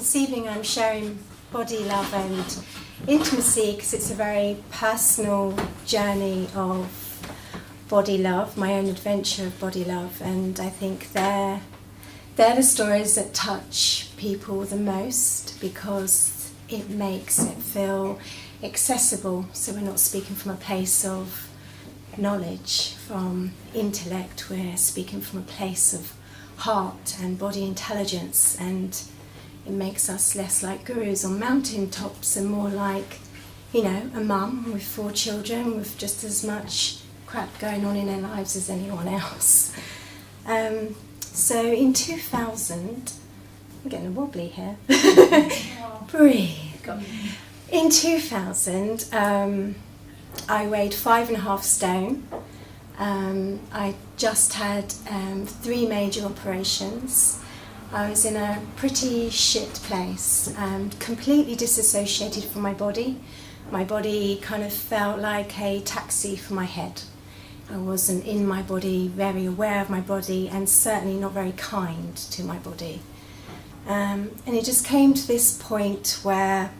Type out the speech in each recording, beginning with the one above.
This evening I'm sharing body love and intimacy because it's a very personal journey of body love, my own adventure of body love, and I think they're the stories that touch people the most because it makes it feel accessible. So we're not speaking from a place of knowledge, from intellect, we're speaking from a place of heart and body intelligence, and it makes us less like gurus on mountaintops and more like, you know, a mum with 4 children with just as much crap going on in their lives as anyone else. So in 2000, I'm getting a wobbly here. Breathe. In 2000, I weighed 5.5 stone. I just had 3 major operations. I was in a pretty shit place, completely disassociated from my body. My body kind of felt like a taxi for my head. I wasn't in my body, very aware of my body, and certainly not very kind to my body. And it just came to this point where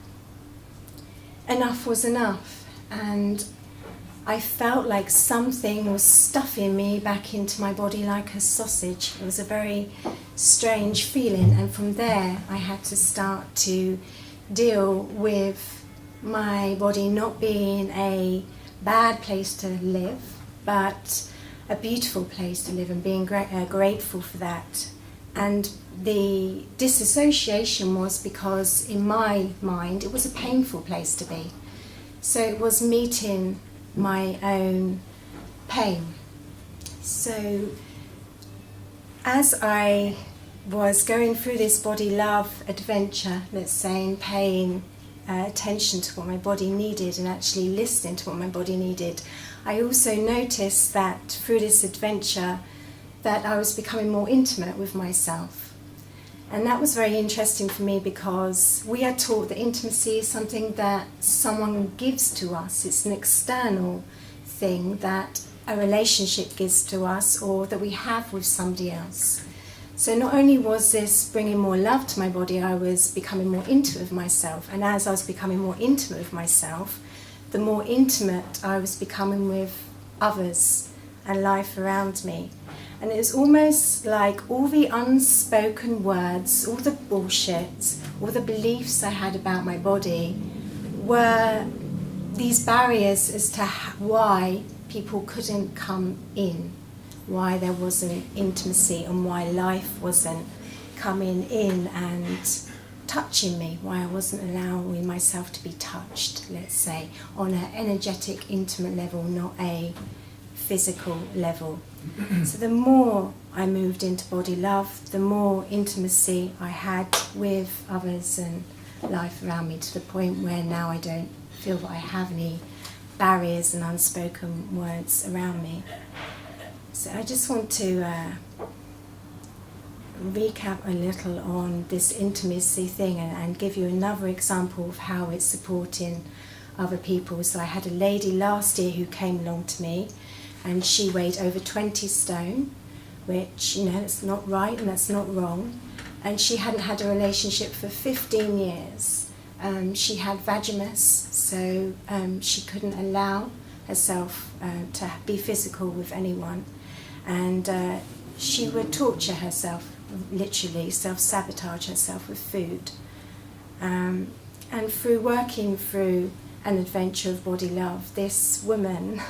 enough was enough, and I felt like something was stuffing me back into my body like a sausage. It was a very strange feeling, and from there I had to start to deal with my body not being a bad place to live, but a beautiful place to live, and being grateful for that. And the disassociation was because in my mind it was a painful place to be. So it was meeting my own pain. So as I was going through this body love adventure, let's say, and paying attention to what my body needed and actually listening to what my body needed, I also noticed that through this adventure that I was becoming more intimate with myself. And that was very interesting for me because we are taught that intimacy is something that someone gives to us. It's an external thing that a relationship gives to us or that we have with somebody else. So not only was this bringing more love to my body, I was becoming more intimate with myself. And as I was becoming more intimate with myself, the more intimate I was becoming with others and life around me. And it was almost like all the unspoken words, all the bullshit, all the beliefs I had about my body were these barriers as to why people couldn't come in, why there wasn't intimacy, and why life wasn't coming in and touching me, why I wasn't allowing myself to be touched, let's say, on an energetic, intimate level, not a physical level. So the more I moved into body love, the more intimacy I had with others and life around me, to the point where now I don't feel that I have any barriers and unspoken words around me. So I just want to recap a little on this intimacy thing and give you another example of how it's supporting other people. So I had a lady last year who came along to me, and she weighed over 20 stone, which, you know, that's not right and that's not wrong. And she hadn't had a relationship for 15 years. She had vaginas, so she couldn't allow herself to be physical with anyone. And she would torture herself, literally self-sabotage herself with food. And through working through an adventure of body love, this woman,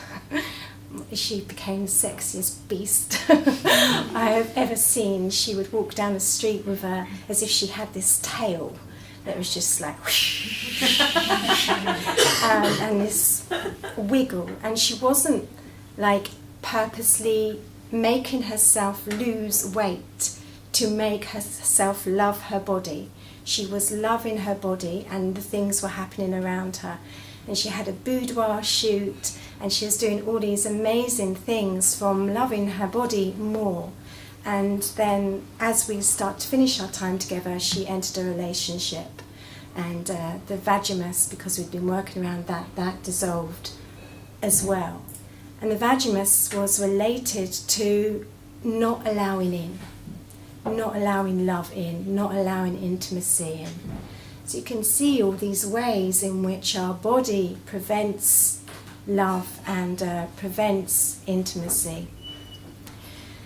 she became the sexiest beast I have ever seen. She would walk down the street with her as if she had this tail that was just like whoosh, and this wiggle. And she wasn't like purposely making herself lose weight to make herself love her body. She was loving her body, and the things were happening around her. And she had a boudoir shoot, and she was doing all these amazing things from loving her body more. And then as we start to finish our time together, she entered a relationship. And the vaginas, because we'd been working around that dissolved as well. And the vaginas was related to not allowing in. not allowing love in, not allowing intimacy in. So you can see all these ways in which our body prevents love and prevents intimacy.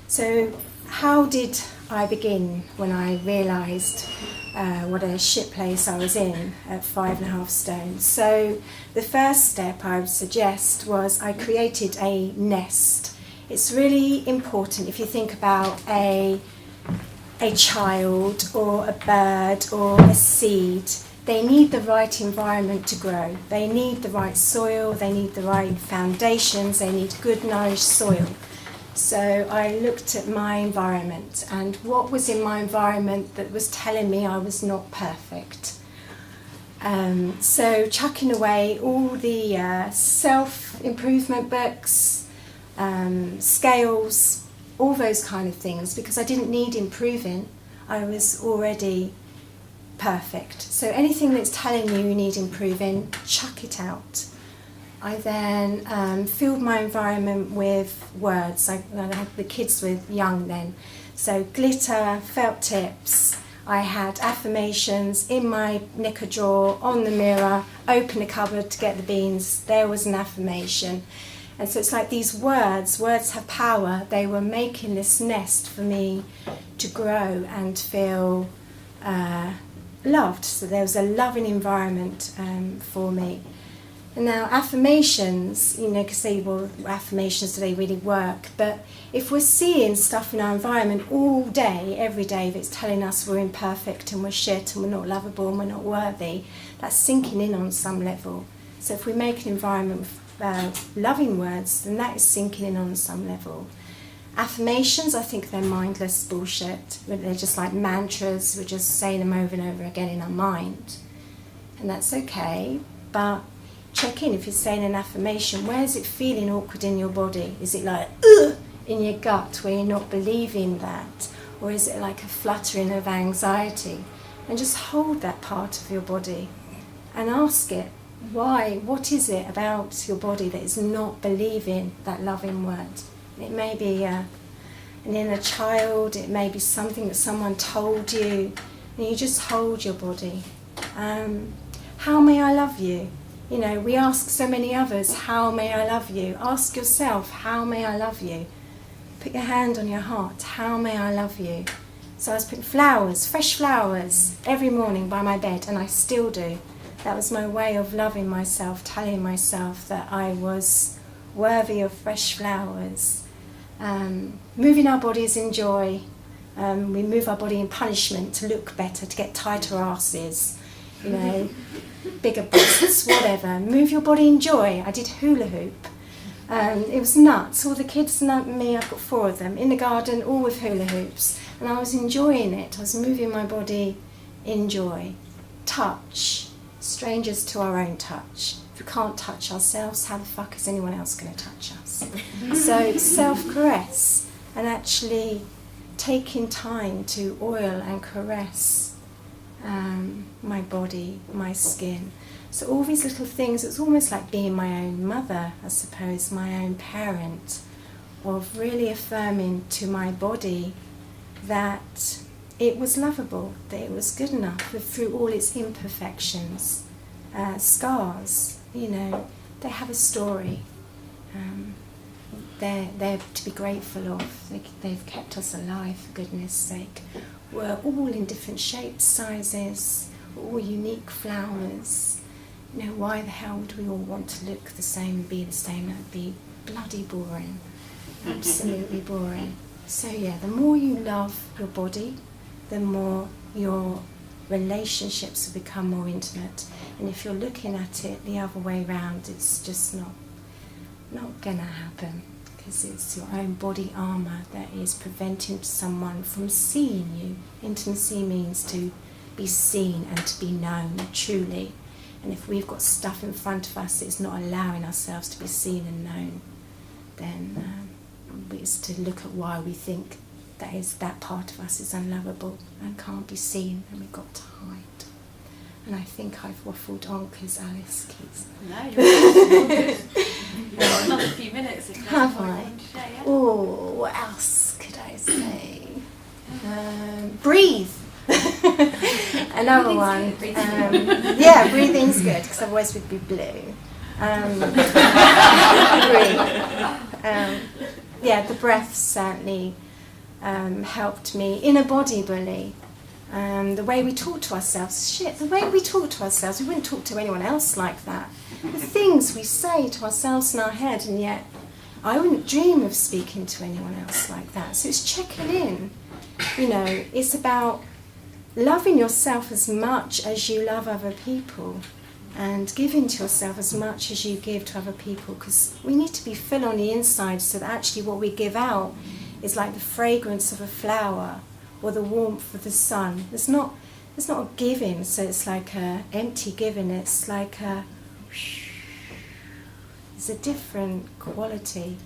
So how did I begin when I realised what a shit place I was in at 5.5 stone? So the first step I would suggest was I created a nest. It's really important if you think about a child or a bird or a seed. They need the right environment to grow. They need the right soil, they need the right foundations, they need good nourished soil. So I looked at my environment and what was in my environment that was telling me I was not perfect. So chucking away all the self-improvement books, scales, all those kind of things, because I didn't need improving. I was already perfect. So anything that's telling you need improving, chuck it out. I then filled my environment with words. I had the kids were young then. So glitter, felt tips. I had affirmations in my knicker drawer, on the mirror, open the cupboard to get the beans. There was an affirmation. And so it's like these words have power. They were making this nest for me to grow and feel loved. So there was a loving environment for me. And now affirmations, you can say, well, affirmations, do they really work? But if we're seeing stuff in our environment all day, every day, that's telling us we're imperfect and we're shit and we're not lovable and we're not worthy, that's sinking in on some level. So if we make an environment with loving words, then that is sinking in on some level. Affirmations, I think they're mindless bullshit. They're just like mantras. We're just saying them over and over again in our mind. And that's okay, but check in. If you're saying an affirmation, where is it feeling awkward in your body? Is it like, ugh, in your gut where you're not believing that? Or is it like a fluttering of anxiety? And just hold that part of your body and ask it, why? What is it about your body that is not believing that loving word? It may be an inner child, it may be something that someone told you, and you just hold your body. How may I love you? We ask so many others, how may I love you? Ask yourself, how may I love you? Put your hand on your heart, how may I love you? So I was putting flowers, fresh flowers, every morning by my bed, and I still do. That was my way of loving myself, telling myself that I was worthy of fresh flowers. Moving our bodies in joy. We move our body in punishment to look better, to get tighter asses, bigger breasts, whatever. Move your body in joy. I did hula hoop. It was nuts. All the kids and me, I've got 4 of them, in the garden, all with hula hoops. And I was enjoying it. I was moving my body in joy. Touch. Strangers to our own touch. If we can't touch ourselves, how the fuck is anyone else going to touch us? So self-caress and actually taking time to oil and caress my body, my skin. So all these little things, it's almost like being my own mother, I suppose, my own parent, of really affirming to my body that it was lovable, that it was good enough through all its imperfections. Scars, they have a story. They're to be grateful of. They've kept us alive, for goodness sake. We're all in different shapes, sizes, all unique flowers. Why the hell would we all want to look the same and be the same? That would be bloody boring. Absolutely boring. So yeah, the more you love your body, the more your relationships will become more intimate. And if you're looking at it the other way around, it's just not going to happen, because it's your own body armour that is preventing someone from seeing you. Intimacy means to be seen and to be known truly. And if we've got stuff in front of us that's not allowing ourselves to be seen and known, then it's to look at why we think that part of us is unlovable and can't be seen, and we've got to hide. And I think I've waffled on because Alice keeps... No, you're You've got another few minutes. Have I? Oh, what else could I say? Breathe. Another one. Yeah, breathing's good because otherwise we'd be blue. Breathe. Yeah, the breath certainly helped me. Inner body bully. The way we talk to ourselves. The way we talk to ourselves. We wouldn't talk to anyone else like that. The things we say to ourselves in our head, and yet I wouldn't dream of speaking to anyone else like that. So it's checking in. You know, it's about loving yourself as much as you love other people, and giving to yourself as much as you give to other people, because we need to be full on the inside so that actually what we give out is like the fragrance of a flower or the warmth of the sun. It's not a giving, so it's like a empty giving. It's like it's a different quality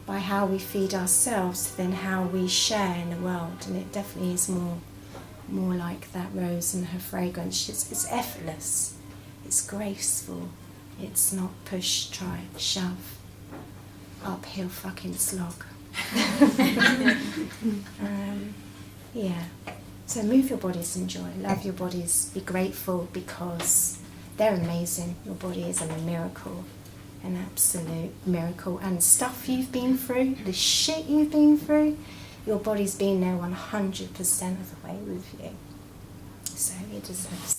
by how we feed ourselves than how we share in the world, and it definitely is more like that rose and her fragrance. It's effortless, it's graceful, it's not push, try, shove, uphill fucking slog. Yeah, so move your bodies, enjoy, love your bodies, be grateful because they're amazing. Your body is a miracle, an absolute miracle, and stuff you've been through, the shit you've been through, your body's been there 100% of the way with you. So it deserves